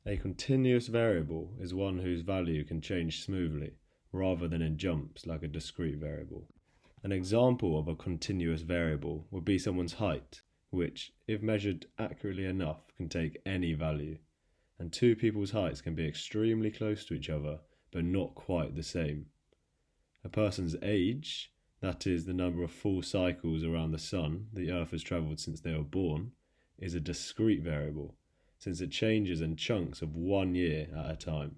A continuous variable is one whose value can change smoothly, rather than in jumps like a discrete variable. An example of a continuous variable would be someone's height, which, if measured accurately enough, can take any value. And two people's heights can be extremely close to each other, but not quite the same. A person's age, that is, the number of full cycles around the sun the Earth has travelled since they were born, is a discrete variable, since it changes in chunks of 1 year at a time.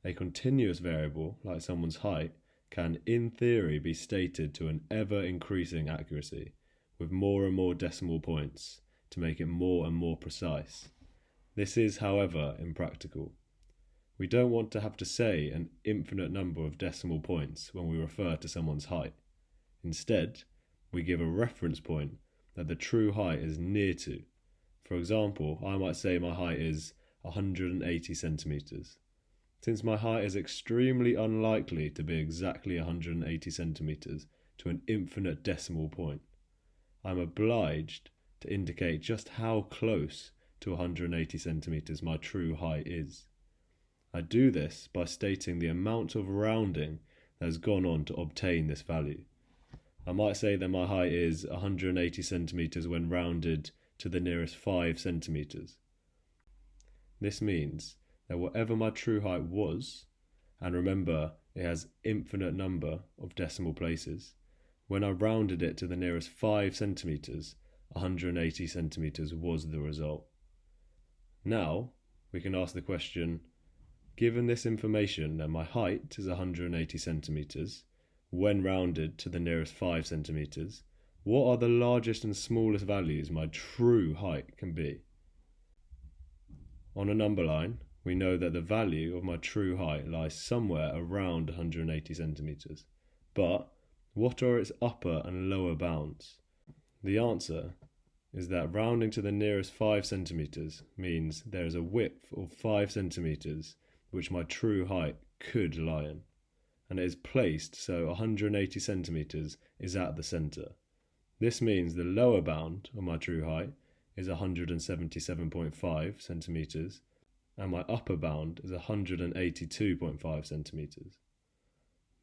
A continuous variable, like someone's height, can in theory be stated to an ever-increasing accuracy, with more and more decimal points, to make it more and more precise. This is, however, impractical. We don't want to have to say an infinite number of decimal points when we refer to someone's height. Instead, we give a reference point that the true height is near to. For example, I might say my height is 180 centimeters. Since my height is extremely unlikely to be exactly 180 centimeters to an infinite decimal point, I'm obliged to indicate just how close to 180 centimeters my true height is. I do this by stating the amount of rounding that has gone on to obtain this value. I might say that my height is 180 centimeters when rounded to the nearest 5 centimeters. This means that whatever my true height was, and remember it has infinite number of decimal places, when I rounded it to the nearest 5 centimeters, 180 centimeters was the result. Now we can ask the question, given this information that my height is 180 centimeters, when rounded to the nearest 5 centimeters, what are the largest and smallest values my true height can be? On a number line, we know that the value of my true height lies somewhere around 180 centimeters. But what are its upper and lower bounds? The answer is that rounding to the nearest 5 centimeters means there is a width of 5 centimeters which my true height could lie in, and it is placed so 180 centimeters is at the center. This means the lower bound of my true height is 177.5 centimeters, and my upper bound is 182.5 centimeters.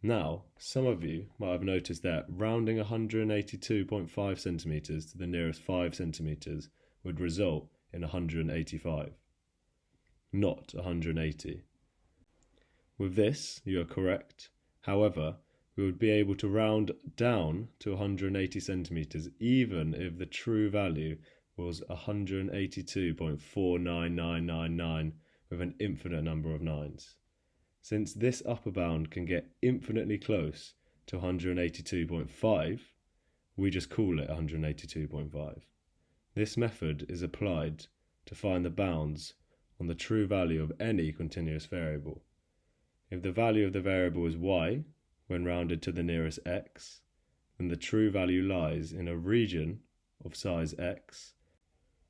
Now, some of you might have noticed that rounding 182.5 centimeters to the nearest 5 centimeters would result in 185, not 180. With this, you are correct. However, we would be able to round down to 180 centimeters even if the true value was 182.49999 with an infinite number of nines. Since this upper bound can get infinitely close to 182.5, we just call it 182.5. This method is applied to find the bounds on the true value of any continuous variable. If the value of the variable is y, when rounded to the nearest x, then the true value lies in a region of size x,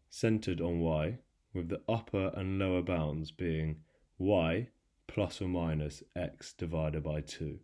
centered on y, with the upper and lower bounds being y plus or minus x divided by 2.